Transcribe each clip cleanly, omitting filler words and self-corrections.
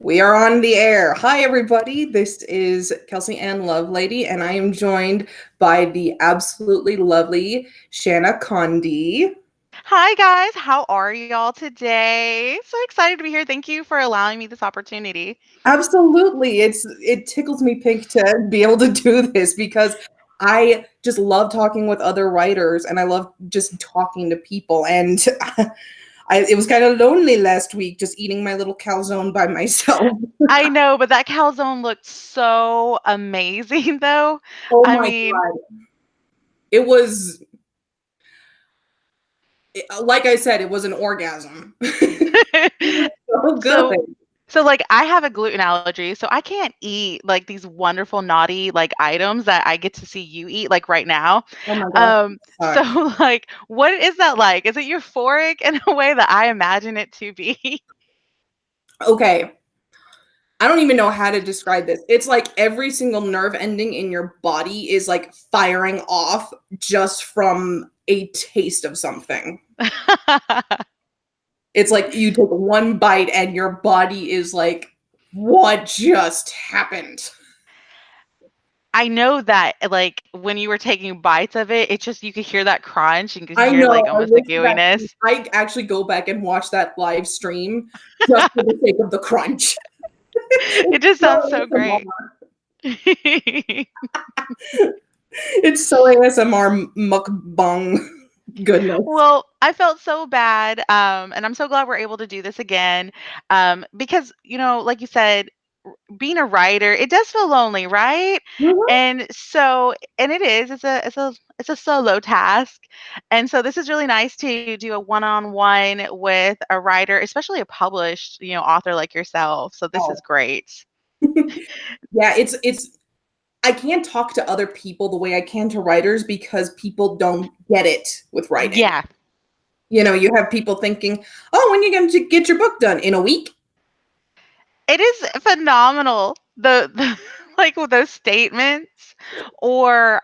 We are on the air. Hi, everybody. This is Kelsey Ann Lovelady, and I am joined by the absolutely lovely Shanna Conde. Hi guys, how are y'all today? So excited to be here. Thank you for allowing me this opportunity. Absolutely. It tickles me pink to be able to do this because I just love talking with other writers and I love just talking to people. And it was kind of lonely last week just eating my little calzone by myself. I know, but that calzone looked so amazing though. Oh I my mean, God. It was, like I said, it was an orgasm. So good. so like I have a gluten allergy, so I can't eat like these wonderful naughty like items that I get to see you eat like right now. Oh my gosh. So Sucks. like what is that like? Is it euphoric in a way that I imagine it to be? Okay. I don't even know how to describe this. It's like every single nerve ending in your body is like firing off just from a taste of something. It's like you take one bite and your body is like, what just happened? I know that, like, when you were taking bites of it, it's just you could hear that crunch and you could I hear, know. like, I almost the wish that gooiness. I actually go back and watch that live stream just for the sake of the crunch. It just So sounds so ASMR. great. It's so ASMR mukbang goodness. Well, I felt so bad, and I'm so glad we're able to do this again, because, like you said, being a writer, it does feel lonely, right? Mhm. And it is, it's a solo task. And so this is really nice to do a one-on-one with a writer, especially a published, author like yourself. So this is Oh. great. Yeah, it's I can't talk to other people the way I can to writers because people don't get it with writing. Yeah, You know, you have people thinking, "Oh, when are you going to get your book done? In a week?" it is phenomenal. The like with those statements or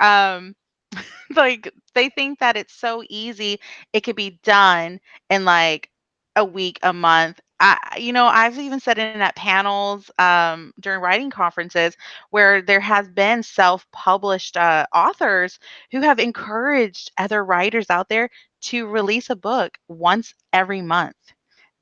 like they think that it's so easy it could be done in like a week, a month. I've even said it at panels during writing conferences where there has been self-published authors who have encouraged other writers out there to release a book once every month.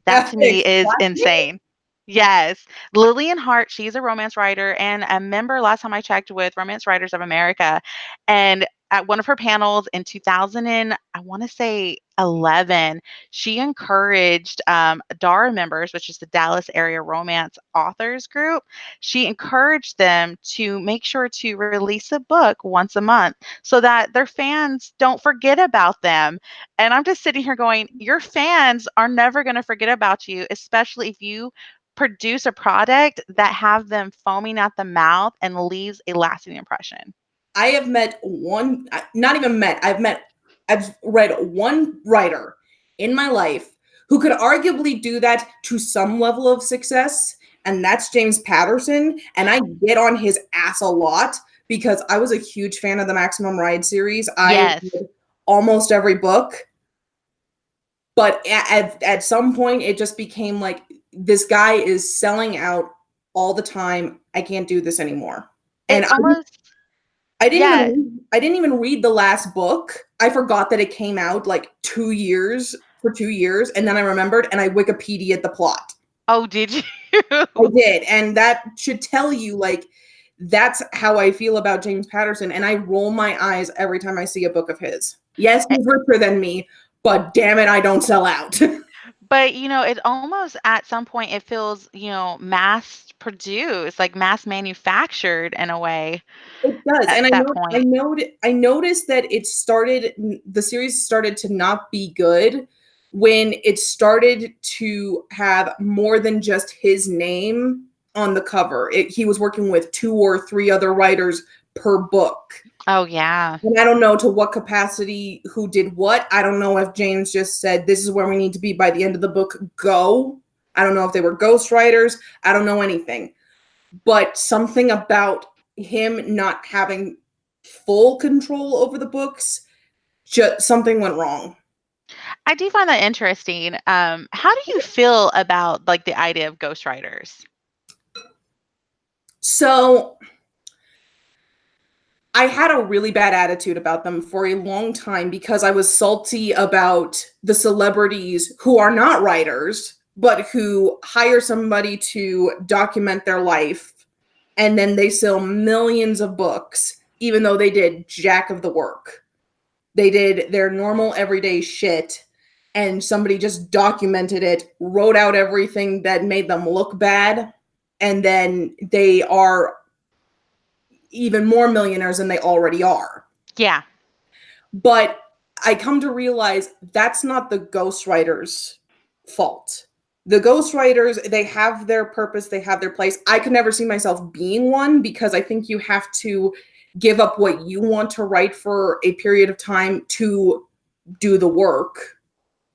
That to me is Exactly. insane. Yes. Lillian Hart, she's a romance writer and a member last time I checked with Romance Writers of America. And at one of her panels in 2000 and I want to say 11, she encouraged DARA members, which is the Dallas Area Romance Authors Group. She encouraged them to make sure to release a book once a month so that their fans don't forget about them. And I'm just sitting here going, your fans are never going to forget about you, especially if you produce a product that have them foaming at the mouth and leaves a lasting impression. I have met one, not even met, I've read one writer in my life who could arguably do that to some level of success, and that's James Patterson. And I get on his ass a lot because I was a huge fan of the Maximum Ride series. I Yes. read almost every book, but at some point it just became like this guy is selling out all the time. I can't do this anymore. And It almost, yeah. I didn't even read the last book. I forgot that it came out like 2 years, and then I remembered and I Wikipedia'd the plot. Oh, did you? I did, and that should tell you like that's how I feel about James Patterson, and I roll my eyes every time I see a book of his. Yes, he's richer than me, but damn it, I don't sell out. But, it almost at some point it feels, mass produced, like mass manufactured in a way It does, at and that point. I noticed that the series started to not be good when it started to have more than just his name on the cover. He was working with 2 or 3 other writers per book. Oh, yeah. And I don't know to what capacity who did what. I don't know if James just said, "This is where we need to be by the end of the book, go." I don't know if they were ghostwriters. I don't know anything. But something about him not having full control over the books, just something went wrong. I do find that interesting. How do you feel about like the idea of ghostwriters? So I had a really bad attitude about them for a long time because I was salty about the celebrities who are not writers, but who hire somebody to document their life and then they sell millions of books, even though they did jack of the work. They did their normal everyday shit and somebody just documented it, wrote out everything that made them look bad, and then they are even more millionaires than they already are. Yeah. But I come to realize that's not the ghostwriter's fault. The ghostwriters, they have their purpose, they have their place. I could never see myself being one because I think you have to give up what you want to write for a period of time to do the work.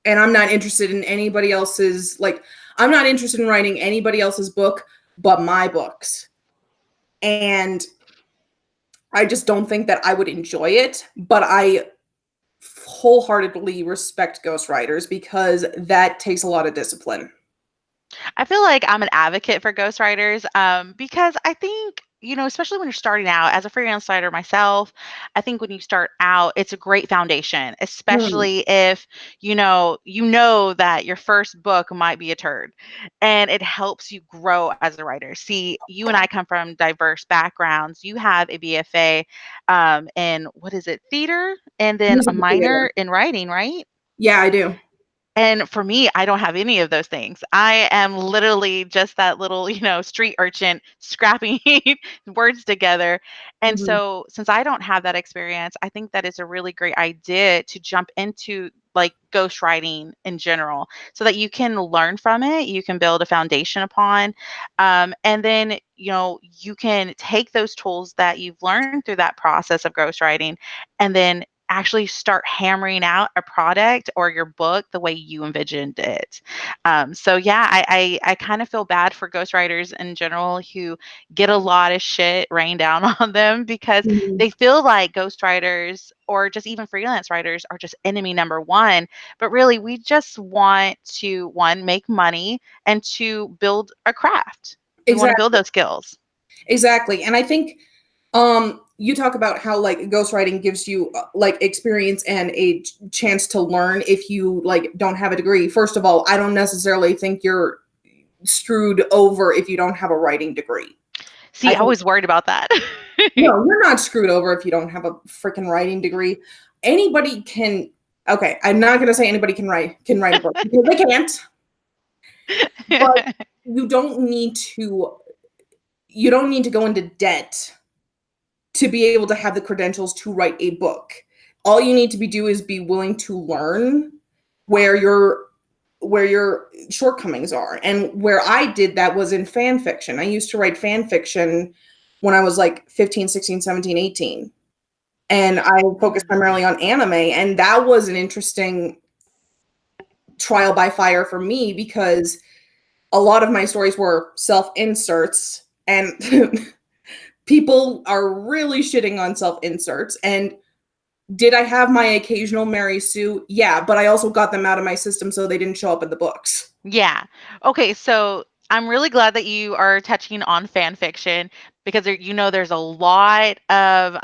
And I'm not interested in anybody else's, like, I'm not interested in writing anybody else's book but my books. And I just don't think that I would enjoy it, but I wholeheartedly respect ghostwriters because that takes a lot of discipline. I feel like I'm an advocate for ghostwriters because I think, especially when you're starting out as a freelance writer myself, I think when you start out, it's a great foundation, Hmm. especially if you know that your first book might be a turd, and it helps you grow as a writer. See, you and I come from diverse backgrounds. You have a BFA in what is it, theater, and then a Musical minor theater. in writing, right? Yeah, I do. And for me, I don't have any of those things. I am literally just that little, street urchin scrapping words together. And Hmm. so, since I don't have that experience, I think that it's a really great idea to jump into like ghostwriting in general so that you can learn from it, you can build a foundation upon. And then, you can take those tools that you've learned through that process of ghostwriting and then actually start hammering out a product or your book the way you envisioned it. So yeah, I kind of feel bad for ghostwriters in general who get a lot of shit rained down on them because Hmm. they feel like ghostwriters or just even freelance writers are just enemy number one. But really, we just want to one, make money, and to build a craft. We want to build Exactly. those skills. Exactly. And I think you talk about how like ghostwriting gives you like experience and a chance to learn if you like don't have a degree. First of all, I don't necessarily think you're screwed over if you don't have a writing degree. I See, I think was worried about that. no, you're not screwed over if you don't have a freaking writing degree. Anybody can. Okay, I'm not going to say anybody can write a book because they can't. But you don't need to. You don't need to go into debt to be able to have the credentials to write a book. All you need to do is be willing to learn where your shortcomings are. And where I did that was in fan fiction. I used to write fan fiction when I was like 15, 16, 17, 18. And I focused Mm. primarily on anime. And that was an interesting trial by fire for me because a lot of my stories were self inserts, and people are really shitting on self inserts. And did I have my occasional Mary Sue? Yeah, but I also got them out of my system so they didn't show up in the books. Yeah. Okay, so I'm really glad that you are touching on fan fiction because there's a lot of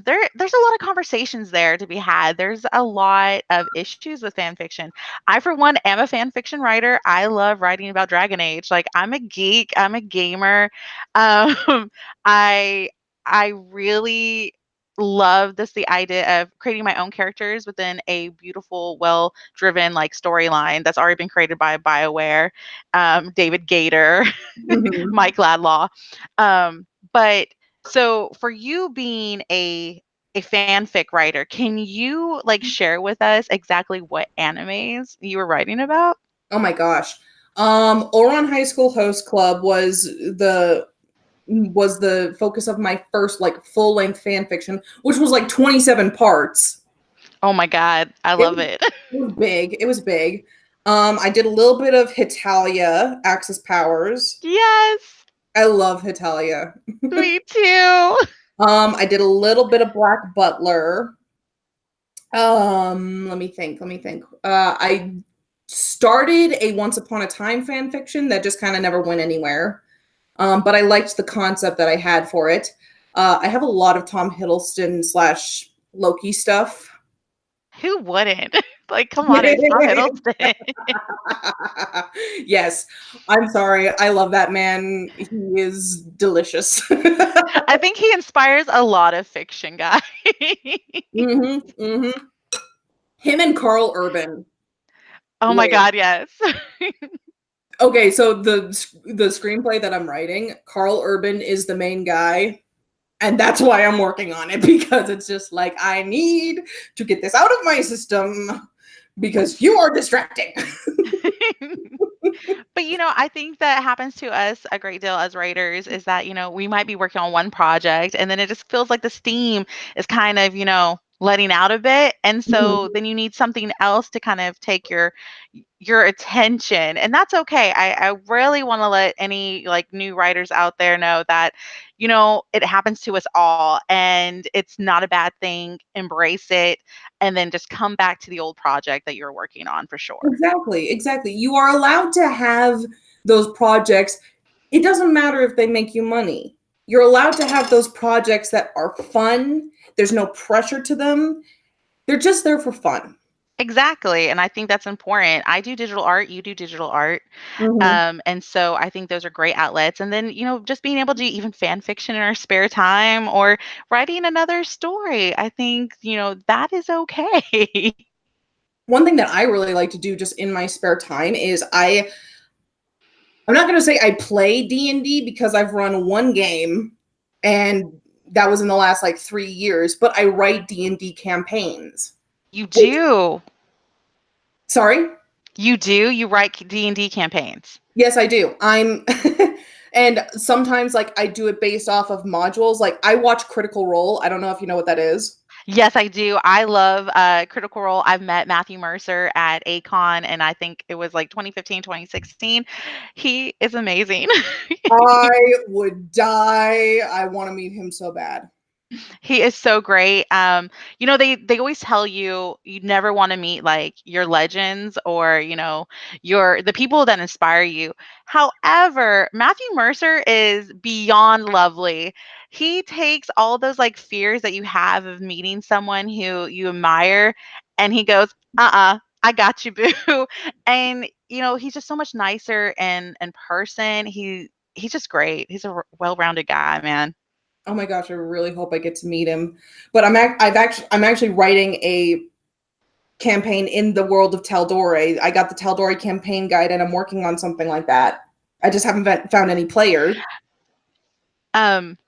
there's a lot of conversations there to be had. There's a lot of issues with fan fiction. I, for one, am a fan fiction writer. I love writing about Dragon Age. Like, I'm a geek. I'm a gamer. Um, I I really love the idea of creating my own characters within a beautiful, well-driven like storyline that's already been created by BioWare, David Gator, Mhm. Mike Ladlaw. But so for you being a fanfic writer, can you like share with us exactly what animes you were writing about? Oh my gosh. Oron High School Host Club was the focus of my first like full length fan fiction, which was like 27 parts. Oh my god, I It love was, it. it was big. It was big. I did a little bit of Hitalia Axis Powers. Yes, I love Hitalia. me too. I did a little bit of Black Butler. Let me think. Let me think. I started a Once Upon a Time fan fiction that just kind of never went anywhere. But I liked the concept that I had for it. I have a lot of Tom Hiddleston slash Loki stuff. Who wouldn't? Like, come on, it's Tom Hiddleston. Yes, I'm sorry. I love that man. He is delicious. I think he inspires a lot of fiction guys. hmm hmm Him and Carl Urban. Oh my Wait. god, yes. Okay, so the screenplay that I'm writing, Carl Urban is the main guy, and that's why I'm working on it because it's just like I need to get this out of my system because you are distracting. But I think that happens to us a great deal as writers is that, we might be working on one project and then it just feels like the steam is kind of, letting out a bit. And so then you need something else to kind of take your attention. And that's okay. I really want to let any like new writers out there know that, it happens to us all and it's not a bad thing. Embrace it and then just come back to the old project that you're working on for sure. Exactly, exactly. You are allowed to have those projects. It doesn't matter if they make you money. You're allowed to have those projects that are fun. There's no pressure to them. They're just there for fun. Exactly, and I think that's important. I do digital art, you do digital art, hmm and so I think those are great outlets. And then, just being able to do even fan fiction in our spare time or writing another story, I think, that is okay. One thing that I really like to do just in my spare time is I'm not going to say I play D&D because I've run one game and that was in the last like 3 years, but I write D&D campaigns. You Which, do. sorry? You do. You write D&D campaigns. Yes, I do. I'm and sometimes like I do it based off of modules. Like I watch Critical Role. I don't know if you know what that is. Yes, I do. I love Critical Role. I've met Matthew Mercer at ACON, and I think it was like 2015, 2016. He is amazing. I would die. I want to meet him so bad. He is so great. They always tell you you never want to meet like your legends or your the people that inspire you. However, Matthew Mercer is beyond lovely. He takes all those like fears that you have of meeting someone who you admire, and he goes, I got you, boo. And he's just so much nicer in person. He's just great. He's a well-rounded guy, man. Oh my gosh, I really hope I get to meet him. But I'm actually writing a campaign in the world of Taldore. I got the Taldore campaign guide and I'm working on something like that. I just haven't found any players. Um,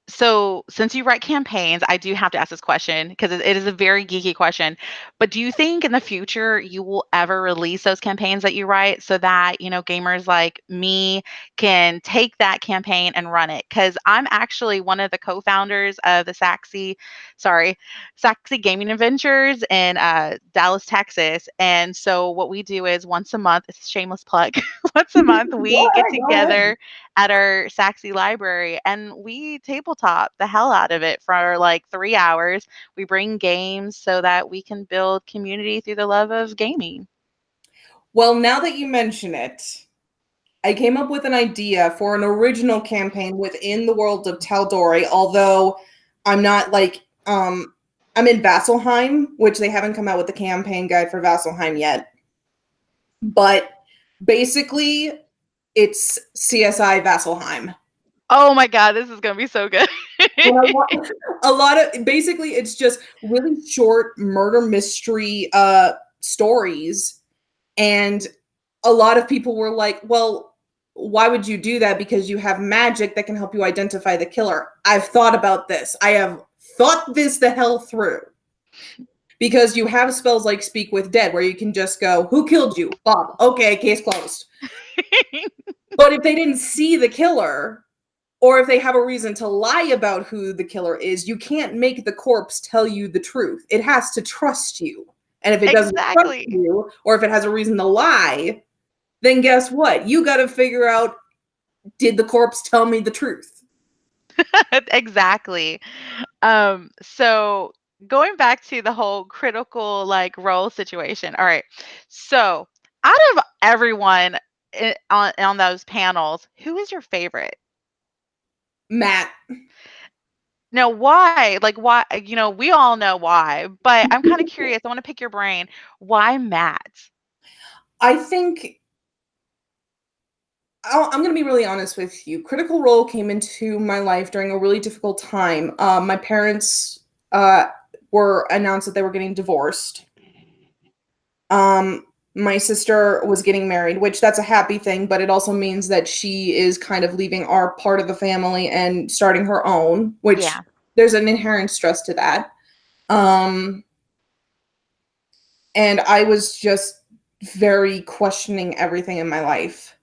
So, since you write campaigns, I do have to ask this question because it is a very geeky question. But do you think in the future you will ever release those campaigns that you write so that, gamers like me can take that campaign and run it? Because I'm actually one of the co-founders of the Saxy Gaming Adventures in Dallas, Texas. And so what we do is once a month, it's a shameless plug, once a month we get Go ahead. together at our Saxy library and we tabletop the hell out of it for like 3 hours. We bring games so that we can build community through the love of gaming. Well, now that you mention it, I came up with an idea for an original campaign within the world of Taldori, although I'm not like I'm in Vasselheim, which they haven't come out with the campaign guide for Vasselheim yet. But basically it's CSI Vasselheim. Oh my God, this is going to be so good. And I want a lot of basically it's just really short murder mystery stories and a lot of people were like, well, why would you do that? Because you have magic that can help you identify the killer. I've thought about this. I have thought this the hell through. Because you have spells like Speak with Dead, where you can just go, who killed you? Bob. Okay, case closed. But if they didn't see the killer, or if they have a reason to lie about who the killer is, you can't make the corpse tell you the truth. It has to trust you. And if it doesn't trust Exactly. you, or if it has a reason to lie, then guess what? You got to figure out, did the corpse tell me the truth? Exactly. So going back to the whole critical like role situation. All right. So out of everyone on those panels, who is your favorite? Matt. Now, why? Like, why? We all know why, but I'm kind of curious. I want to pick your brain. Why Matt? I think I'm going to be really honest with you. Critical Role came into my life during a really difficult time. My parents uh, were announced that they were getting divorced. Um, my sister was getting married, which that's a happy thing, but it also means that she is kind of leaving our part of the family and starting her own, which Yeah. there's an inherent stress to that. Um, and I was just very questioning everything in my life.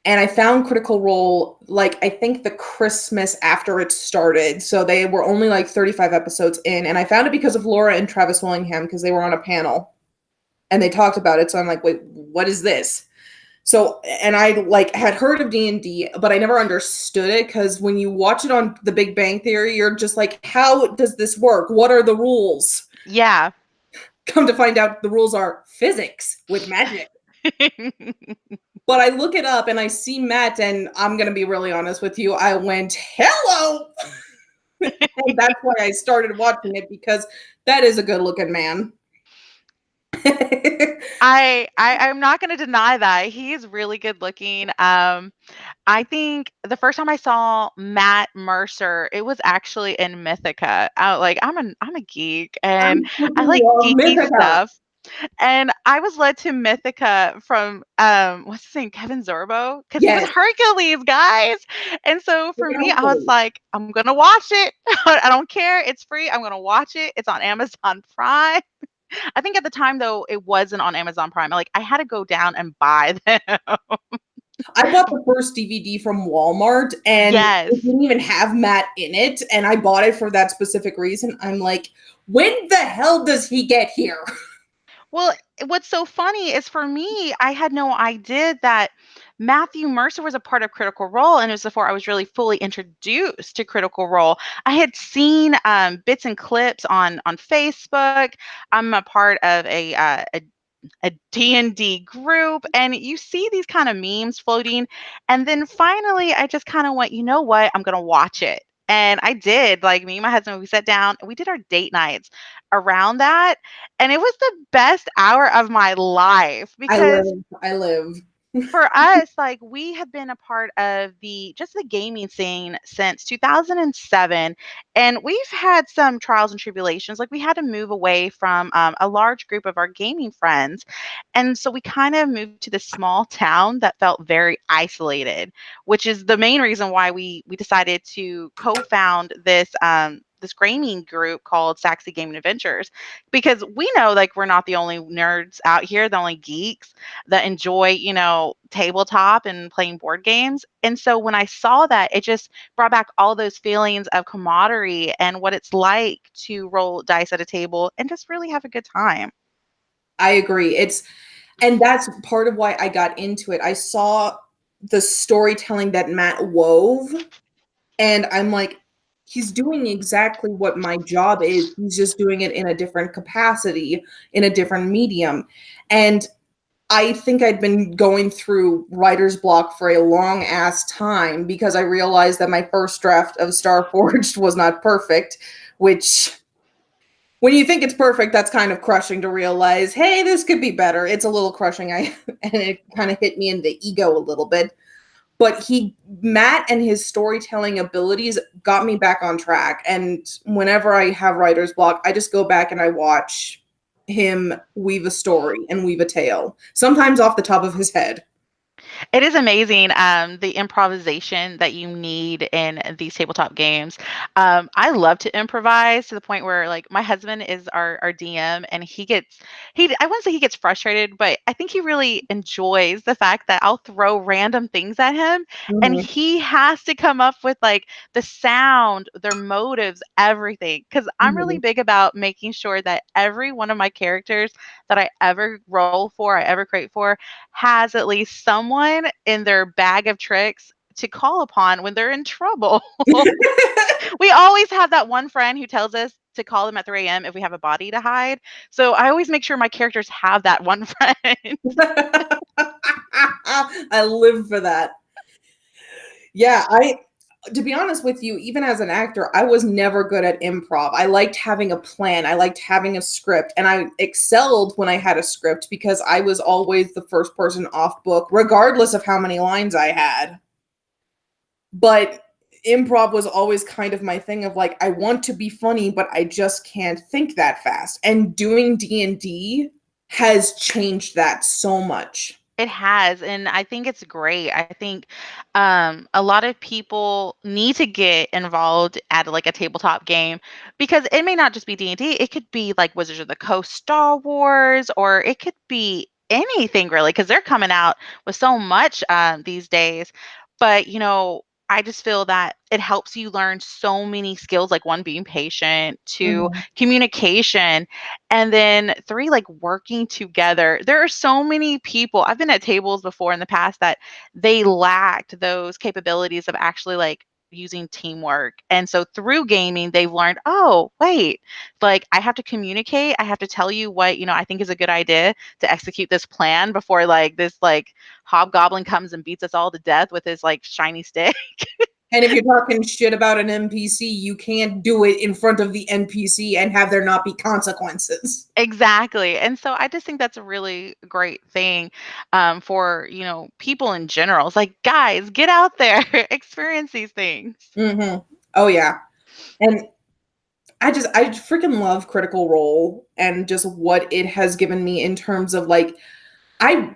And I found Critical Role, like, I think the Christmas after it started. So they were only like 35 episodes in. And I found it because of Laura and Travis Willingham because they were on a panel and they talked about it. So I'm like, wait, what is this? So, and I like had heard of D&D, but I never understood it because when you watch it on The Big Bang Theory, you're just like, how does this work? What are the rules? Yeah. Come to find out the rules are physics with magic. But I look it up and I see Matt, and I'm going to be really honest with you. I went, hello. And that's why I started watching it because that is a good looking man. I'm not going to deny that he is really good looking. I think the first time I saw Matt Mercer, it was actually in Mythica. I'm a geek and I like geeky Mythica. stuff. And I was led to Mythica from what's his name, Kevin Zerbo, because he was Yes. Hercules, guys. And so for me, I was Hercules. like, I'm gonna watch it. I don't care. It's free. I'm gonna watch it. It's on Amazon Prime. I think at the time though, it wasn't on Amazon Prime. Like I had to go down and buy them. I bought the first DVD from Walmart and Yes. it didn't even have Matt in it. And I bought it for that specific reason. I'm like, when the hell does he get here? Well, what's so funny is for me, I had no idea that Matthew Mercer was a part of Critical Role, and it was before I was really fully introduced to Critical Role. I had seen bits and clips on Facebook. I'm a part of a D&D group, and you see these kind of memes floating, and then finally I just kind of went, you know what, I'm gonna watch it. And I did. Like me and my husband, we sat down and we did our date nights around that, and it was the best hour of my life I because live. I live. for us, like we have been a part of the gaming scene since 2007, and we've had some trials and tribulations. Like we had to move away from a large group of our gaming friends, and so we kind of moved to this small town that felt very isolated, which is the main reason why we decided to co-found this gaming group called Saxy Gaming Adventures, because we know like we're not the only nerds out here, the only geeks that enjoy, tabletop and playing board games. And so when I saw that, it just brought back all those feelings of camaraderie and what it's like to roll dice at a table and just really have a good time. I agree. And that's part of why I got into it. I saw the storytelling that Matt wove, and I'm like, he's doing exactly what my job is. He's just doing it in a different capacity, in a different medium. And I think I'd been going through writer's block for a long ass time because I realized that my first draft of Starforged was not perfect, which when you think it's perfect, that's kind of crushing to realize, hey, this could be better. It's a little crushing. And it kind of hit me in the ego a little bit. But Matt and his storytelling abilities got me back on track. And whenever I have writer's block, I just go back and I watch him weave a story and weave a tale, sometimes off the top of his head. It is amazing, the improvisation that you need in these tabletop games. I love to improvise to the point where, like, my husband is our DM, and I wouldn't say he gets frustrated, but I think he really enjoys the fact that I'll throw random things at him, and Mhm. he has to come up with like the sound, their motives, everything. Because I'm really Mhm. big about making sure that every one of my characters that I ever roll for, I ever create for, has at least someone in their bag of tricks to call upon when they're in trouble. We always have that one friend who tells us to call them at 3 a.m. if we have a body to hide. So I always make sure my characters have that one friend. I live for that. Yeah, to be honest with you, even as an actor, I was never good at improv. I liked having a plan, I liked having a script, and I excelled when I had a script because I was always the first person off book, regardless of how many lines I had. But improv was always kind of my thing of like I want to be funny, but I just can't think that fast. And doing D&D has changed that so much. It has, and I think it's great. I think a lot of people need to get involved at like a tabletop game because it may not just be D&D. It could be like Wizards of the Coast, Star Wars, or it could be anything really because they're coming out with so much these days. But I just feel that it helps you learn so many skills, like one, being patient, two, Mhm. communication, and then three, like working together. There are so many people. I've been at tables before in the past that they lacked those capabilities of actually like using teamwork. And so through gaming, they've learned, oh, wait, like I have to communicate. I have to tell you what, I think is a good idea to execute this plan before like this like hobgoblin comes and beats us all to death with his like shiny stick. And if you're talking shit about an NPC, you can't do it in front of the NPC and have there not be consequences. Exactly. And so I just think that's a really great thing for, people in general. It's like, guys, get out there, experience these things. Mm-hmm. Oh yeah. And I freaking love Critical Role and just what it has given me in terms of like I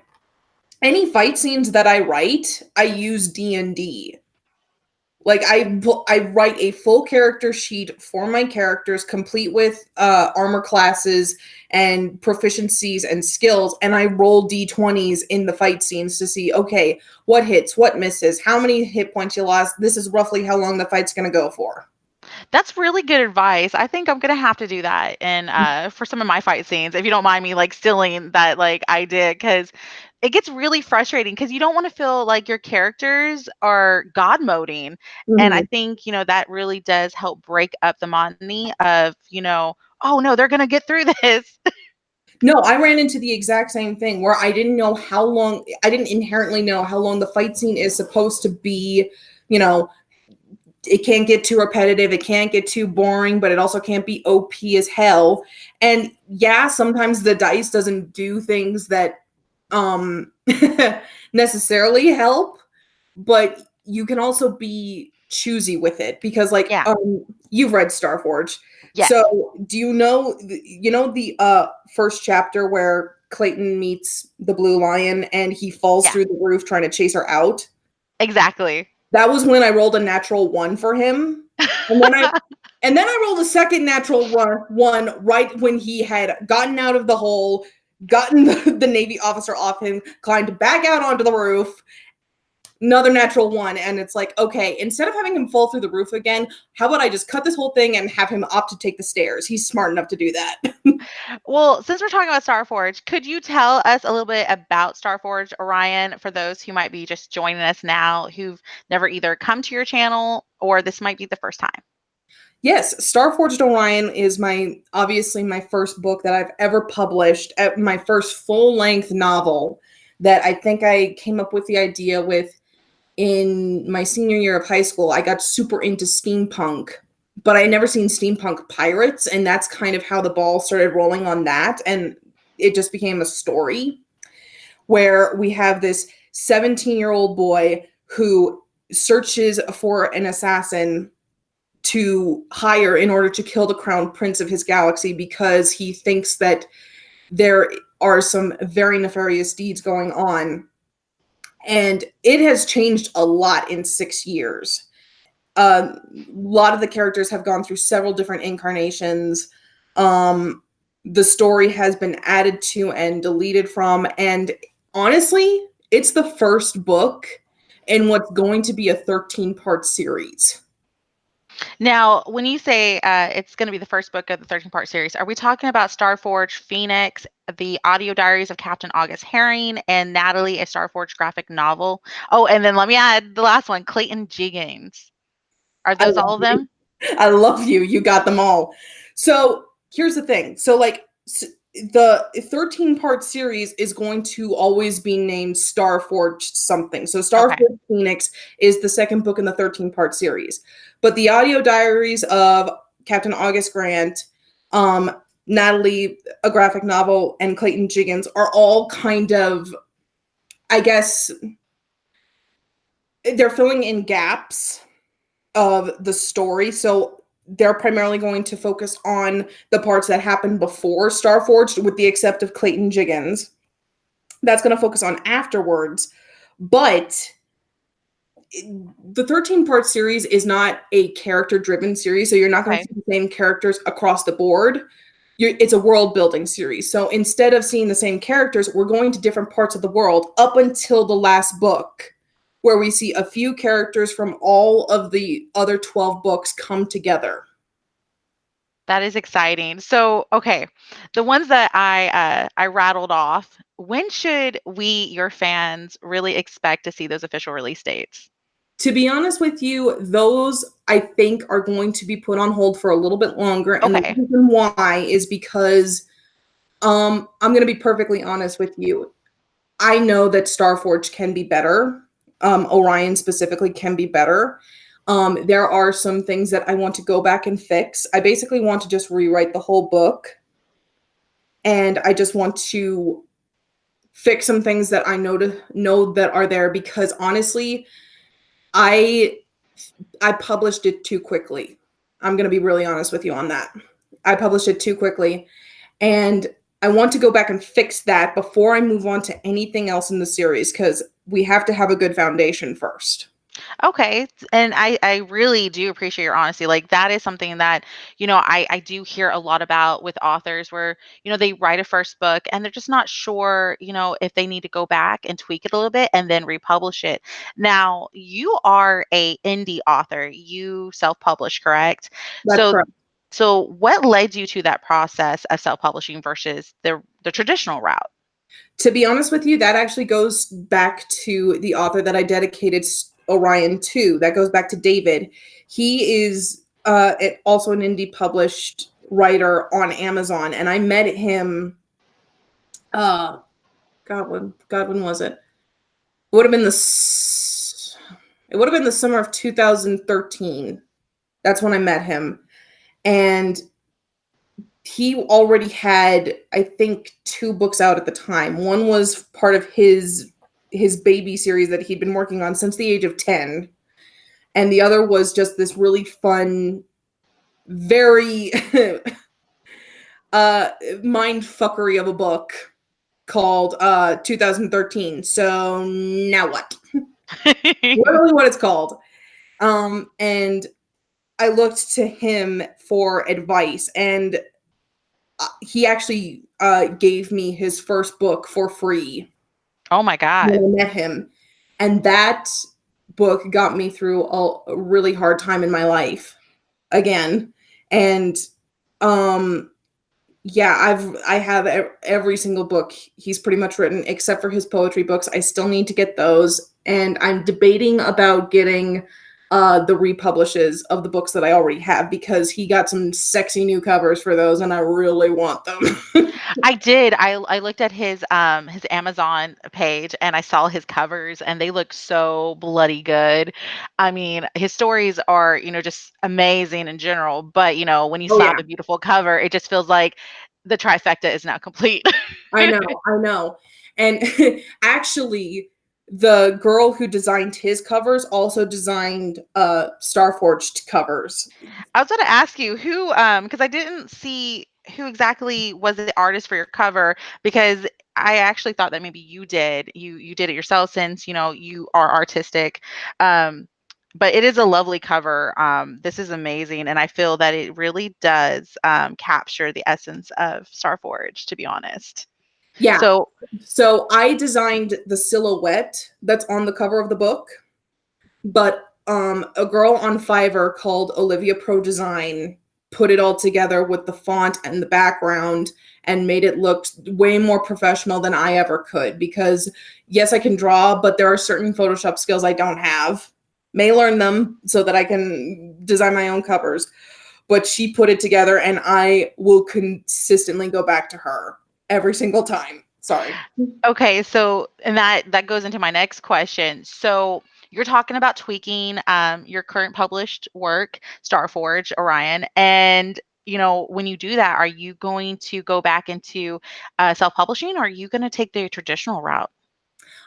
any fight scenes that I write, I use D&D. Like I write a full character sheet for my characters, complete with armor classes and proficiencies and skills, and I roll d20s in the fight scenes to see, okay, what hits, what misses, how many hit points you lost. This is roughly how long the fight's going to go for. That's really good advice. I think I'm gonna have to do that and for some of my fight scenes, if you don't mind me like stealing that like I did, because it gets really frustrating because you don't want to feel like your characters are god moding. And I Mhm. think, that really does help break up the monotony of, oh no, they're gonna get through this. No, I ran into the exact same thing where I didn't know how long, I didn't inherently know how long the fight scene is supposed to be. You know, it can't get too repetitive, it can't get too boring, but it also can't be OP as hell. And yeah, sometimes the dice doesn't do things that um necessarily help, but you can also be choosy with it because like Yeah. you've read Starforge. Yes. So, do you know the first chapter where Clayton meets the blue lion and he falls Yeah. through the roof trying to chase her out? Exactly. That was when I rolled a natural 1 for him. And then I and then I rolled a second natural one right when he had gotten out of the hole, gotten the Navy officer off him, climbed back out onto the roof, another natural 1. And it's like, okay, instead of having him fall through the roof again, how about I just cut this whole thing and have him opt to take the stairs? He's smart enough to do that. Well, since we're talking about Starforge, could you tell us a little bit about Starforge, Orion, for those who might be just joining us now who've never either come to your channel or this might be the first time? Yes, Starforged Orion is obviously my first book that I've ever published, my first full-length novel that I think I came up with the idea with in my senior year of high school. I got super into steampunk, but I never seen steampunk pirates, and that's kind of how the ball started rolling on that, and it just became a story where we have this 17-year-old boy who searches for an assassin to hire in order to kill the crown prince of his galaxy because he thinks that there are some very nefarious deeds going on. And it has changed a lot in 6 years. A lot of the characters have gone through several different incarnations. The story has been added to and deleted from. And honestly, it's the first book in what's going to be a 13-part series. Now, when you say it's going to be the first book of the 13-part series, are we talking about Starforge Phoenix, the audio diaries of Captain August Herring, and Natalie, a Starforge graphic novel? Oh, and then let me add the last one, Clayton Jiggins. Are I those love all of you. them? I love you. You got them all. So here's the thing. So like the 13-part series is going to always be named Starforged something. So Okay. Starforged Phoenix is the second book in the 13-part series. But the audio diaries of Captain August Grant, Natalie, a graphic novel, and Clayton Jiggins are all kind of, I guess, they're filling in gaps of the story. So they're primarily going to focus on the parts that happened before Starforged, with the except of Clayton Jiggins. That's going to focus on afterwards. But the 13-part series is not a character-driven series, so you're not going to Okay. see the same characters across the board. It's a world-building series. So instead of seeing the same characters, we're going to different parts of the world up until the last book, where we see a few characters from all of the other 12 books come together. That is exciting. So, okay, the ones that I rattled off, when should we, your fans, really expect to see those official release dates? To be honest with you, those I think are going to be put on hold for a little bit longer. And the Okay. reason why is because I'm going to be perfectly honest with you. I know that Starforge can be better. Orion specifically can be better. There are some things that I want to go back and fix. I basically want to just rewrite the whole book. And I just want to fix some things that I know that are there, because honestly, I I published it too quickly. I'm going to be really honest with you on that. I published it too quickly, and I want to go back and fix that before I move on to anything else in the series, because we have to have a good foundation first. Okay. And I really do appreciate your honesty. Like that is something that, I do hear a lot about with authors where, they write a first book and they're just not sure, if they need to go back and tweak it a little bit and then republish it. Now, you are a indie author. You self-publish, correct? That's So correct. so what led you to that process of self-publishing versus the traditional route? To be honest with you, that actually goes back to the author that I dedicated Orion to. That goes back to David. He is also an indie published writer on Amazon, and I met him. Uh, God, when was it? It would have been it would have been the summer of 2013. That's when I met him. And he already had, I think, two books out at the time. One was part of his baby series that he'd been working on since the age of 10. And the other was just this really fun, very mind fuckery of a book called 2013. So now what? Literally what it's called. And I looked to him for advice, and he actually gave me his first book for free Oh my when God. I met him. And that book got me through a really hard time in my life again. And um yeah, I have every single book he's pretty much written except for his poetry books. I still need to get those, and I'm debating about getting the republishes of the books that I already have, because he got some sexy new covers for those and I really want them. I did. I looked at his Amazon page and I saw his covers and they look so bloody good. I mean, his stories are, just amazing in general, but when you Oh yeah, slap a beautiful cover, it just feels like the trifecta is now complete. I know. And actually, the girl who designed his covers also designed Starforged covers. I was going to ask you who, because I didn't see who exactly was the artist for your cover, because I actually thought that maybe you did. You did it yourself since you are artistic. Um, but it is a lovely cover. This is amazing, and I feel that it really does capture the essence of Starforge. To be honest, Yeah. so So I designed the silhouette that's on the cover of the book, but a girl on Fiverr called Olivia Pro Design put it all together with the font and the background and made it look way more professional than I ever could, because yes, I can draw, but there are certain Photoshop skills I don't have. May learn them so that I can design my own covers, but she put it together and I will consistently go back to her. every single time. Sorry. Okay, so and that goes into my next question. So you're talking about tweaking your current published work, Starforge, Orion, and when you do that, are you going to go back into self-publishing, or are you going to take the traditional route?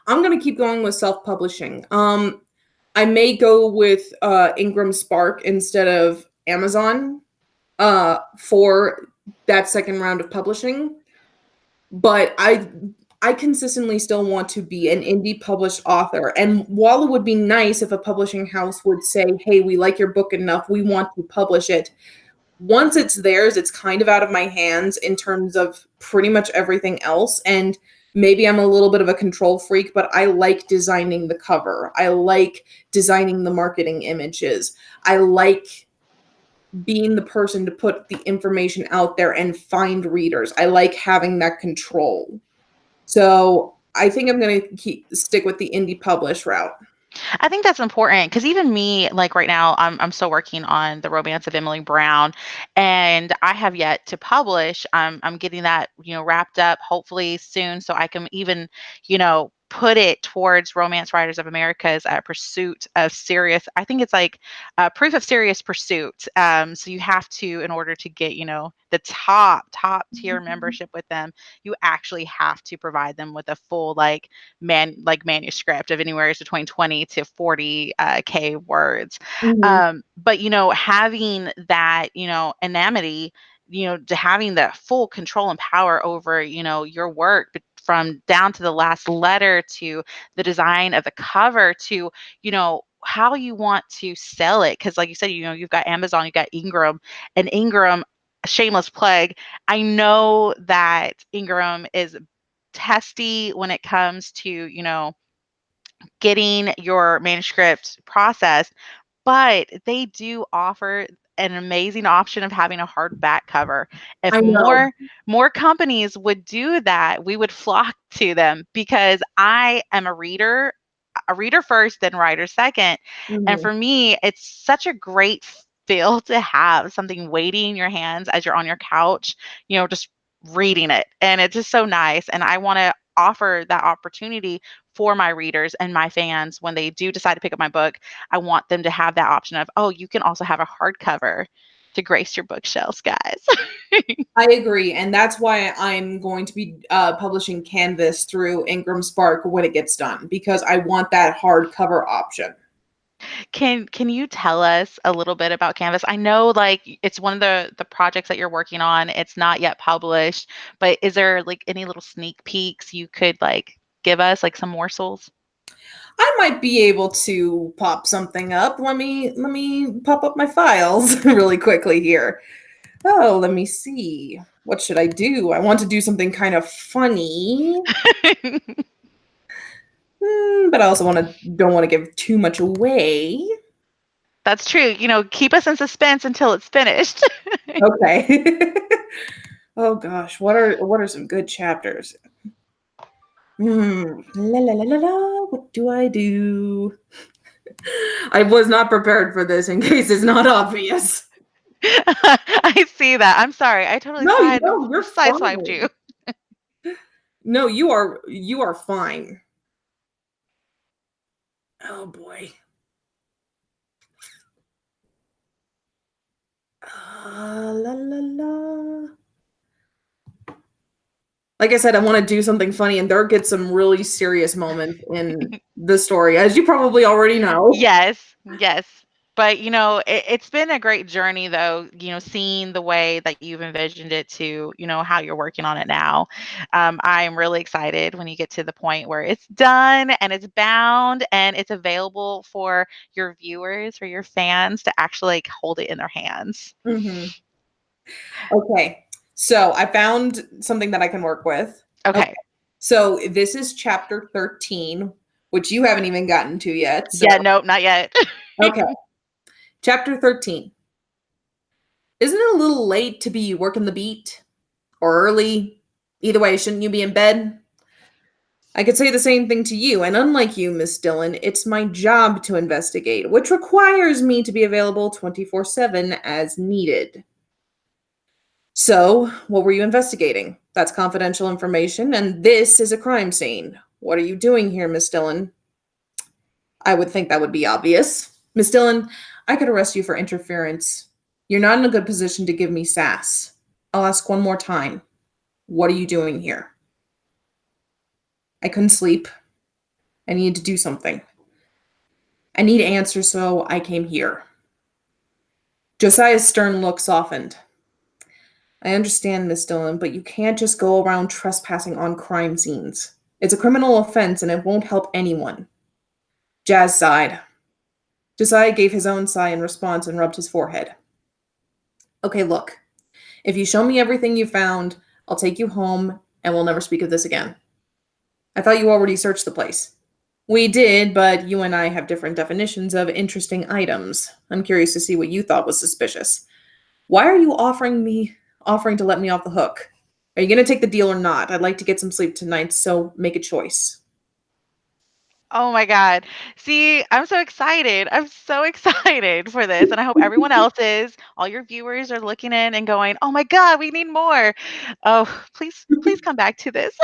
I'm gonna keep going with self-publishing. I may go with Ingram Spark instead of Amazon for that second round of publishing. But I consistently still want to be an indie published author. And while it would be nice if a publishing house would say, "Hey, we like your book enough, we want to publish it," once it's theirs, it's kind of out of my hands in terms of pretty much everything else. And maybe I'm a little bit of a control freak, but I like designing the cover. I like designing the marketing images. I like being the person to put the information out there and find readers. I like having that control. So I think I'm going to stick with the indie publish route. I think that's important because even me, like right now, I'm still working on the Romance of Emily Brown, and I have yet to publish. I'm getting that wrapped up hopefully soon, so I can even put it towards Romance Writers of America's pursuit of serious. I think it's like proof of serious pursuit. So you have to, in order to get the top tier membership with them, you actually have to provide them with a full manuscript of anywhere between 20 to 40 k words. Mhm. But having that anonymity, to having the full control and power over your work, but from down to the last letter to the design of the cover to how you want to sell it, because like you said, you've got Amazon, you've got Ingram, and Ingram, shameless plug, I know that Ingram is testy when it comes to, getting your manuscript processed, but they do offer an amazing option of having a hardback cover. If I know. more companies would do that, we would flock to them because I am a reader first, then writer second. And Mhm. for me, it's such a great feel to have something waiting in your hands as you're on your couch, just reading it. And it's just so nice. And I want to offer that opportunity for my readers and my fans when they do decide to pick up my book. I want them to have that option of, oh, you can also have a hardcover to grace your bookshelves, guys. I agree, and that's why I'm going to be publishing Canvas through Ingram Spark when it gets done, because I want that hardcover option. Can you tell us a little bit about Canvas? I know like it's one of the projects that you're working on. It's not yet published, but is there like any little sneak peeks you could like give us, like some morsels? I might be able to pop something up. Let me pop up my files really quickly here. Oh, let me see. What should I do? I want to do something kind of funny, but I also don't want to give too much away. That's true. Keep us in suspense until it's finished. Okay. Oh gosh, what are some good chapters? La la la la la. What do I do? I was not prepared for this in case it's not obvious. I see that. I'm sorry. I totally No, no, you're sideswiped you. fine. No, you are fine. Oh boy. La la la. Like I said, I want to do something funny, and there get some really serious moments in the story, as you probably already know. Yes, yes. But it's been a great journey though, seeing the way that you've envisioned it to, how you're working on it now. I'm really excited when you get to the point where it's done and it's bound and it's available for your viewers or your fans to actually like hold it in their hands. Mhm. Okay, so I found something that I can work with. Okay, Okay. so this is chapter 13, which you haven't even gotten to yet. So, Yeah, nope, not yet. okay, chapter 13. Isn't it a little late to be working the beat? Or early? Either way, shouldn't you be in bed? I could say the same thing to you, and unlike you, Miss Dillon, it's my job to investigate, which requires me to be available 24/7 as needed. So, what were you investigating? That's confidential information, and this is a crime scene. What are you doing here, Miss Dillon? I would think that would be obvious. Miss Dillon, I could arrest you for interference. You're not in a good position to give me sass. I'll ask one more time. What are you doing here? I couldn't sleep. I needed to do something. I need answers, so I came here. Josiah's stern look softened. I understand, Miss Dillon, but you can't just go around trespassing on crime scenes. It's a criminal offense and it won't help anyone. Jazz sighed. Josiah gave his own sigh in response and rubbed his forehead. Okay, look. If you show me everything you found, I'll take you home and we'll never speak of this again. I thought you already searched the place. We did, but you and I have different definitions of interesting items. I'm curious to see what you thought was suspicious. Why are you offering to let me off the hook? Are you going to take the deal or not? I'd like to get some sleep tonight, so make a choice. Oh my God. See, I'm so excited. I'm so excited for this. And I hope everyone else is. All your viewers are looking in and going, oh my God, we need more. Oh, please, please come back to this.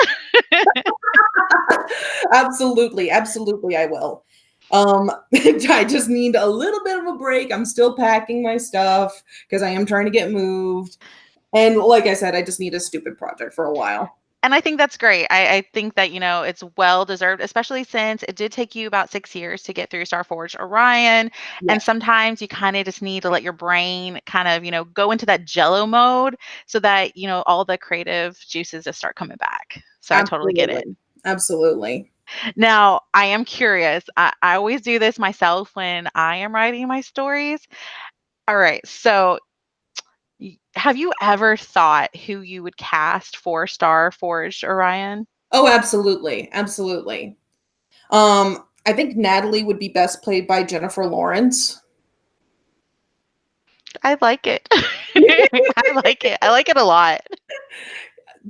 Absolutely, absolutely, I will. I just need a little bit of a break. I'm still packing my stuff because I am trying to get moved. And like I said, I just need a stupid project for a while. And I think that's great. I think that, it's well deserved, especially since it did take you about 6 years to get through Starforge Orion. Yeah, And sometimes you kind of just need to let your brain kind of, go into that jello mode so that, all the creative juices just start coming back. So I totally get it. absolutely. Absolutely. Now, I am curious. I always do this myself when I am writing my stories. All right. So have you ever thought who you would cast for Star Forged Orion? Oh, absolutely. Absolutely. I think Natalie would be best played by Jennifer Lawrence. I like it. I like it. I like it a lot.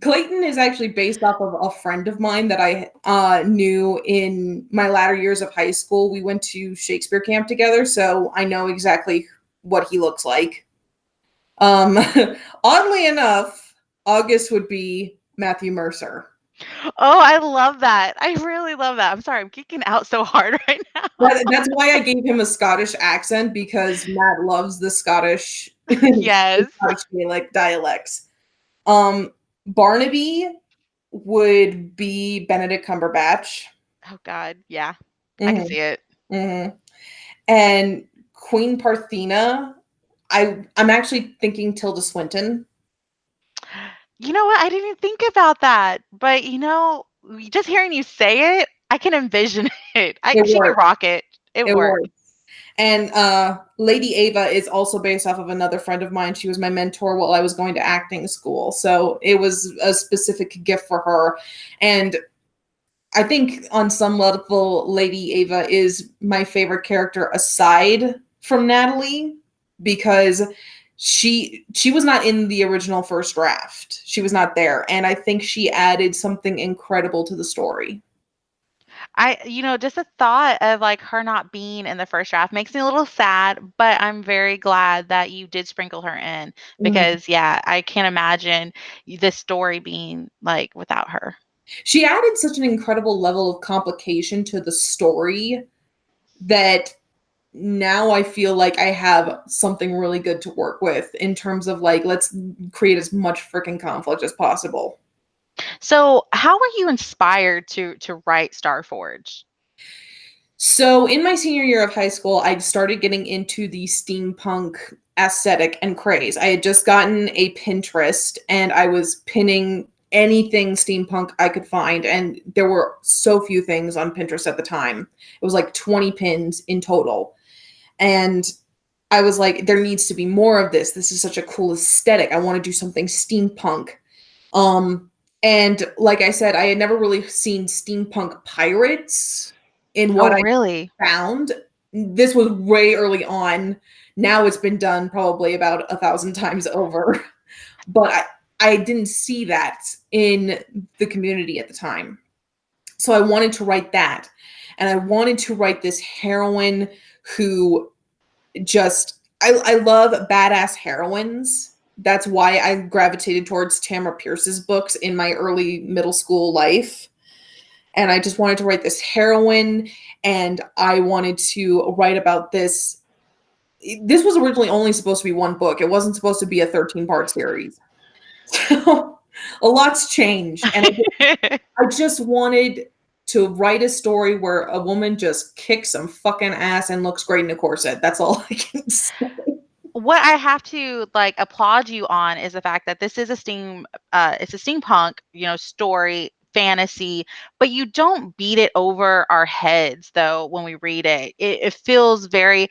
Clayton is actually based off of a friend of mine that I knew in my latter years of high school. We went to Shakespeare camp together, so I know exactly what he looks like. Um, oddly enough, August would be Matthew Mercer. Oh, I love that. I really love that. I'm sorry, I'm geeking out so hard right now. That's why I gave him a Scottish accent because Matt loves the Scottish, Yes. Scottish Gaelic dialects. Barnaby would be Benedict Cumberbatch. Oh God, yeah. I can Hmm. see it. Hmm. And Queen Parthena, I'm actually thinking Tilda Swinton. You know what? I didn't even think about that. But just hearing you say it, I can envision it. I It She could works. rock it. It It worked. works. And Lady Ava is also based off of another friend of mine. She was my mentor while I was going to acting school. So it was a specific gift for her. And I think on some level, Lady Ava is my favorite character aside from Natalie because she was not in the original first draft. She was not there, and I think she added something incredible to the story. Just the thought of like her not being in the first draft makes me a little sad, but I'm very glad that you did sprinkle her in Mhm. because, yeah, I can't imagine this story being like without her. She added such an incredible level of complication to the story that now I feel like I have something really good to work with in terms of like let's create as much freaking conflict as possible. So, how were you inspired to write Starforge? So, in my senior year of high school, I started getting into the steampunk aesthetic and craze. I had just gotten a Pinterest and I was pinning anything steampunk I could find. And there were so few things on Pinterest at the time. It was like 20 pins in total. And I was like, there needs to be more of this. This is such a cool aesthetic. I want to do something steampunk. Um, and like I said, I had never really seen steampunk pirates in Oh, what I really? found. This was way early on. Now it's been done probably about 1,000 times over. But I didn't see that in the community at the time. So I wanted to write that. And I wanted to write this heroine who just I love badass heroines. that's why I gravitated towards Tamara Pierce's books in my early middle school life. And I just wanted to write this heroine, and I wanted to write about this. This was originally only supposed to be one book. It wasn't supposed to be a 13-part series. So a lot's changed. And I just wanted to write a story where a woman just kicks some fucking ass and looks great in a corset. That's all I can say. What I have to like applaud you on is the fact that this is it's a steampunk, story, fantasy, but you don't beat it over our heads though when we read it. It feels very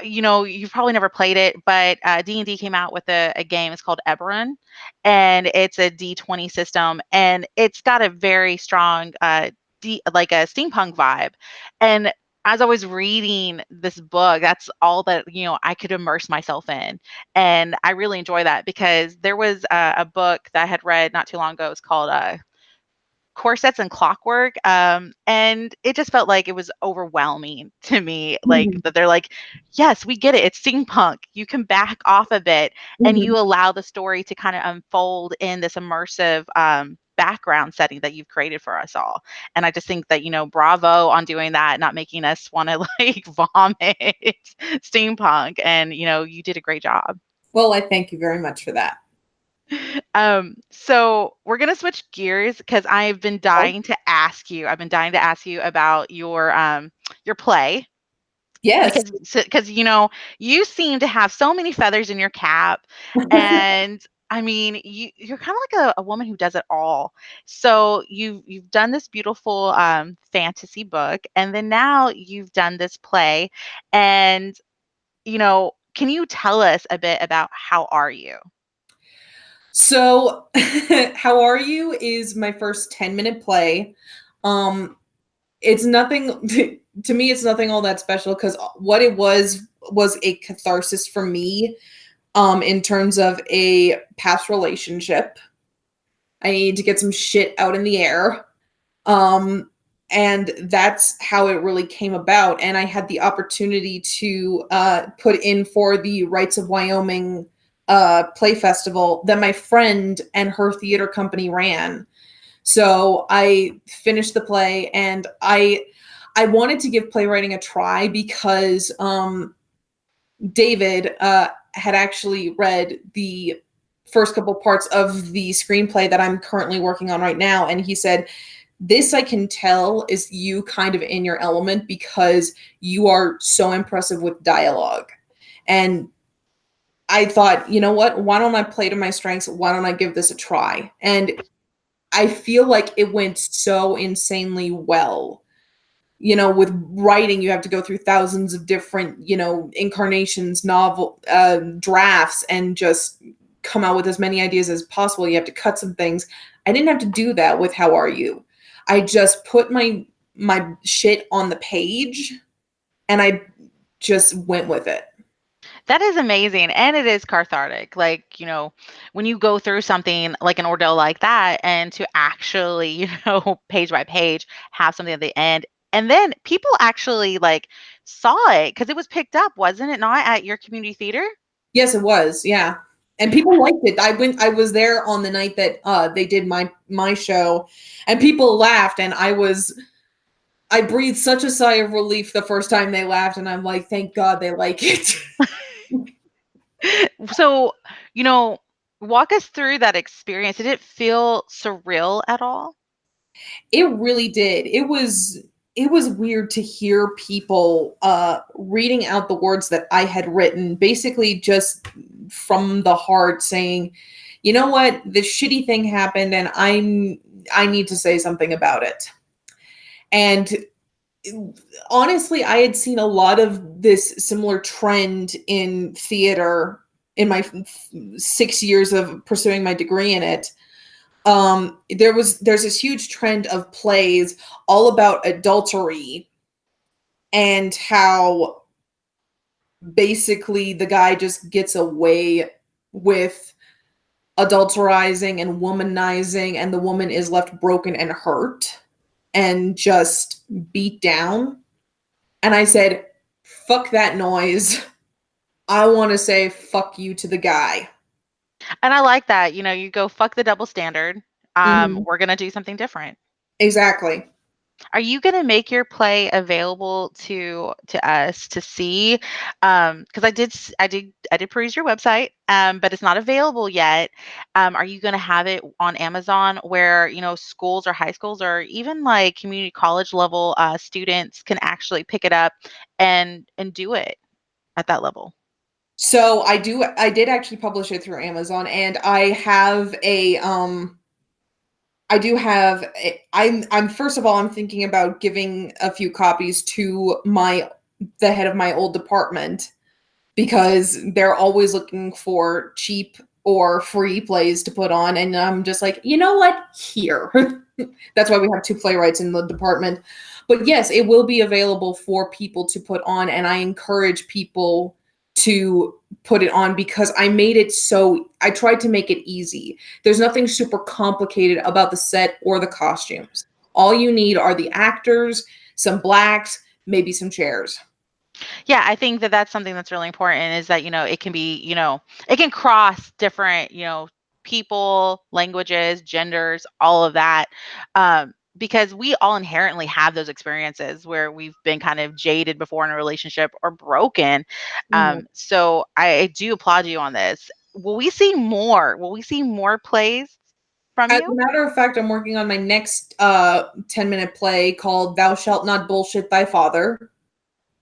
you've probably never played it, but D&D came out with a game. It's called Eberron, and it's a D20 system, and it's got a very strong like a steampunk vibe. And as I was reading this book, that's all that I could immerse myself in, and I really enjoy that because there was a book that I had read not too long ago. It's called Corsets and Clockwork, and it just felt like it was overwhelming to me, like, Mhm. that they're like, "Yes, we get it, it's steampunk, you can back off a bit, and Mhm. you allow the story to kinda unfold in this immersive, background setting that you've created for us all." And I just think that, bravo on doing that, not making us wanna, like, vomit steampunk, and, you did a great job. Well, I thank you very much for that. So we're gonna switch gears because I've been Oh, dying to ask you. I've been dying to ask you about your play yes. because you seem to have so many feathers in your cap, and I mean you're kind of like a woman who does it all. So you've done this beautiful fantasy book, and then now you've done this play, and can you tell us a bit about How Are You? So, How Are You is my first 10-minute play. Um, it's nothing to me, it's nothing all that special because what it was a catharsis for me, in terms of a past relationship. I need to get some shit out in the air. Um, and that's how it really came about. And I had the opportunity to put in for the Rights of Wyoming play festival that my friend and her theater company ran. So I finished the play, and I wanted to give playwriting a try because David had actually read the first couple parts of the screenplay that I'm currently working on right now, and he said, "This I can tell is you kind of in your element because you are so impressive with dialogue." And I thought, you know what? Why don't I play to my strengths? Why don't I give this a try? And I feel like it went so insanely well. With writing, you have to go through thousands of different, incarnations, novel drafts, and just come out with as many ideas as possible. You have to cut some things. I didn't have to do that with How Are You. I just put my shit on the page, and I just went with it. That is amazing, and it is cathartic. Like, when you go through something like an ordeal like that, and to actually, page by page, have something at the end, and then people actually like saw it because it was picked up, wasn't it not, at your community theater? Yes, it was. Yeah. And people liked it. I was there on the night that they did my show, and people laughed, and I breathed such a sigh of relief the first time they laughed, and I'm like, thank God they like it. So, you know, walk us through that experience. Did it feel surreal at all? It really did. It was weird to hear people reading out the words that I had written, basically just from the heart, saying, "You know what? This shitty thing happened, and I need to say something about it." And honestly, I had seen a lot of this similar trend in theater in my 6 years of pursuing my degree in it. There's this huge trend of plays all about adultery, and how basically the guy just gets away with adulterizing and womanizing, and the woman is left broken and hurt and just beat down. And I said, fuck that noise. I want to say fuck you to the guy. And I like that. You go fuck the double standard. Hmm. We're gonna do something different. Exactly. Are you gonna make your play available to us to see? Because I did peruse your website, but it's not available yet. Are you gonna have it on Amazon where schools or high schools or even like community college level students can actually pick it up and do it at that level? So I did actually publish it through Amazon, and I do have I'm first of all, I'm thinking about giving a few copies to the head of my old department, because they're always looking for cheap or free plays to put on, and I'm just like, you know what? Here. That's why we have two playwrights in the department. But yes, it will be available for people to put on, and I encourage people to put it on because I tried to make it easy. There's nothing super complicated about the set or the costumes. All you need are the actors, some blacks, maybe some chairs. Yeah, I think that that's something that's really important is that, it can be, it can cross different, people, languages, genders, all of that. Because we all inherently have those experiences where we've been kind of jaded before in a relationship or broken. Mhm. So I do applaud you on this. Will we see more? Will we see more plays from As a you? matter of fact, I'm working on my next 10-minute play called Thou Shalt Not Bullshit Thy Father.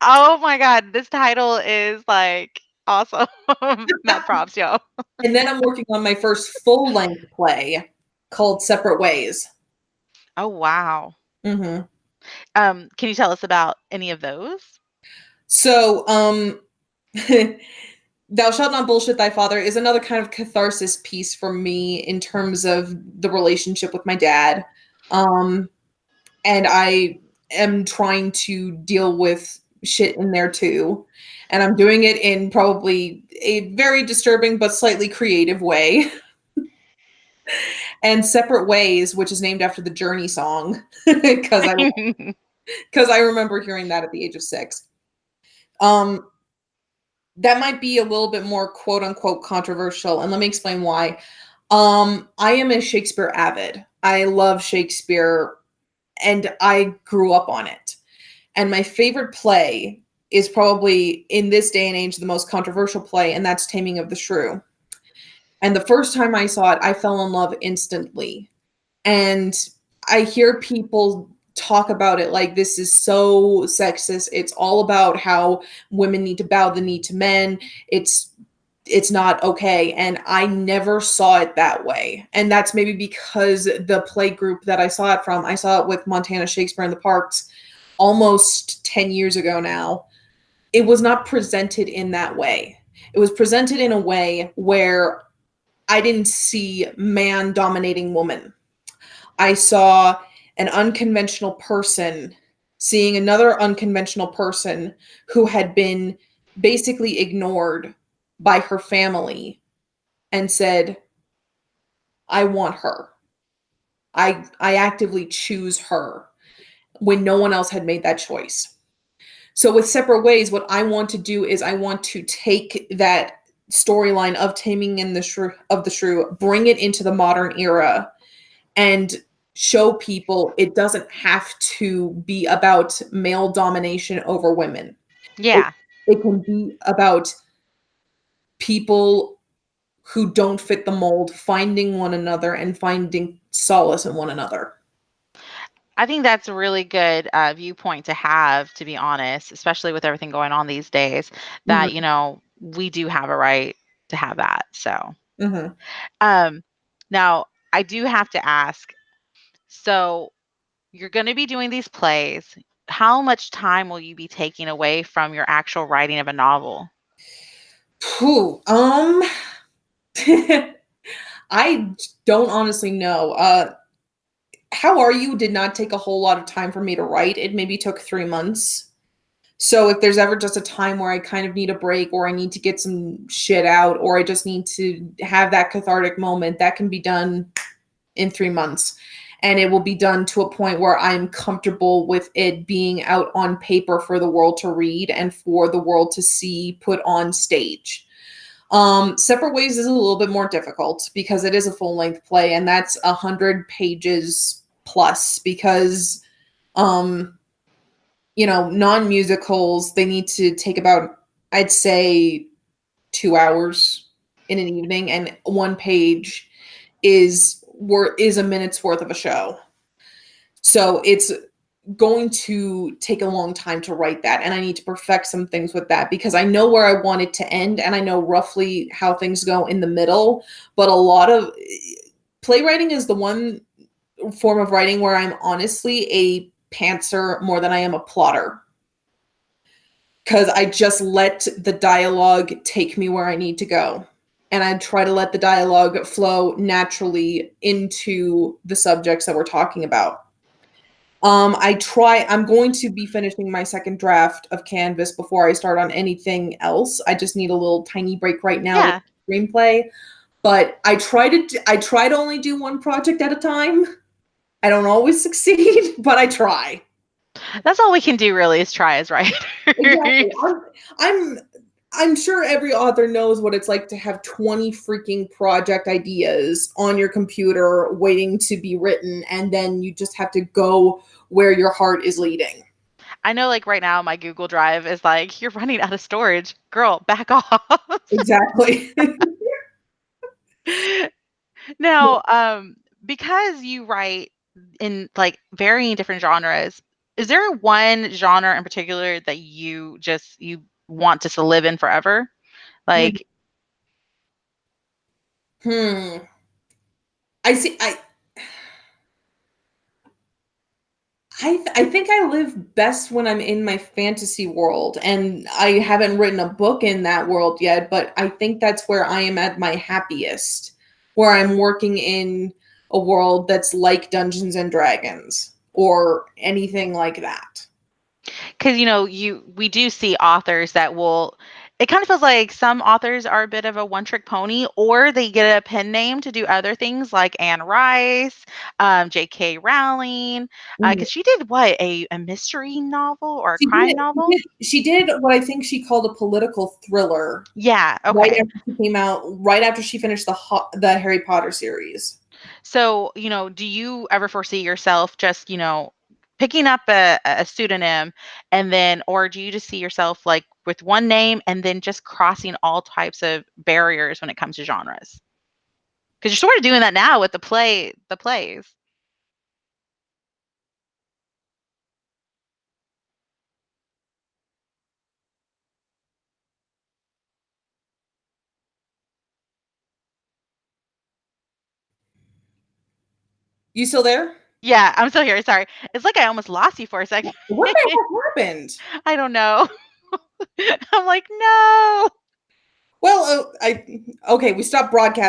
Oh my God, this title is like awesome. Mad props, yo. And then I'm working on my first full length play called Separate Ways. Oh, wow. Hmm. Can you tell us about any of those? So, Thou Shalt Not Bullshit Thy Father is another kind of catharsis piece for me in terms of the relationship with my dad. Um, and I am trying to deal with shit in there too. And I'm doing it in probably a very disturbing but slightly creative way. And Separate Ways, which is named after the Journey song, because I remember hearing that at the age of 6. Um, that might be a little bit more quote unquote controversial, and let me explain why. I am a Shakespeare avid. I love Shakespeare, and I grew up on it. And my favorite play is probably in this day and age the most controversial play, and that's Taming of the Shrew. And the first time I saw it, I fell in love instantly. And I hear people talk about it like this is so sexist. It's all about how women need to bow the knee to men. It's it's not okay, and I never saw it that way. And that's maybe because the play group that I saw it with Montana Shakespeare in the Parks almost 10 years ago now. It was not presented in that way. It was presented in a way where I didn't see man dominating woman. I saw an unconventional person seeing another unconventional person who had been basically ignored by her family and said, I want her. I actively choose her when no one else had made that choice. So with Separate Ways, what I want to do is I want to take that storyline of Taming in the Shrew, bring it into the modern era, and show people it doesn't have to be about male domination over women. It, Yeah, it can be about people who don't fit the mold finding one another and finding solace in one another. I think that's a really good viewpoint to have, to be honest, especially with everything going on these days, that, Mhm, we do have a right to have that. So, mhm. um, now I do have to ask, so you're going to be doing these plays. How much time will you be taking away from your actual writing of a novel? Phew, I don't honestly know. How Are You did not take a whole lot of time for me to write. It maybe took 3 months. So if there's ever just a time where I kind of need a break or I need to get some shit out or I just need to have that cathartic moment, that can be done in 3 months. and it will be done to a point where I'm comfortable with it being out on paper for the world to read and for the world to see put on stage. Separate Ways is a little bit more difficult because it is a full length play, and that's 100 pages plus because, um, non-musicals, they need to take about, I'd say, 2 hours in an evening, and one page is a minute's worth of a show. So it's going to take a long time to write that, and I need to perfect some things with that because I know where I want it to end and I know roughly how things go in the middle, but a lot of playwriting is the one form of writing where I'm honestly a pantser more than I am a plotter, because I just let the dialogue take me where I need to go. And I try to let the dialogue flow naturally into the subjects that we're talking about. I'm going to be finishing my second draft of Canvas before I start on anything else. I just need a little tiny break right now with Yeah. screenplay. But I try to only do one project at a time. I don't always succeed, but I try. That's all we can do really is try as writers. Exactly. I'm I'm sure every author knows what it's like to have 20 freaking project ideas on your computer waiting to be written, and then you just have to go where your heart is leading. I know, like, right now, my Google Drive is like, "You're running out of storage. Girl, back off." Exactly. Now, because you write in, like, varying different genres, is there one genre in particular that you want to live in forever? Hmm. Like, Hmm. I see. I think I live best when I'm in my fantasy world, and I haven't written a book in that world yet, but I think that's where I am at my happiest, where I'm working in a world that's like Dungeons and Dragons or anything like that. because we do see authors that will. It kind of feels like some authors are a bit of a one-trick pony, or they get a pen name to do other things, like Anne Rice, J.K. Rowling, Mhm. because she did what, a mystery novel or a She did, crime novel? she did what I think she called a political thriller Yeah. right Okay. after she came out, right after she finished the Harry Potter series. So, do you ever foresee yourself just, picking up a pseudonym, and then, or do you just see yourself like with one name and then just crossing all types of barriers when it comes to genres? Because you're sort of doing that now with the plays. You still there? Yeah, I'm still here. Sorry. It's like I almost lost you for a second. What the heck happened? I don't know. I'm like, no. Well, okay, we stopped broadcasting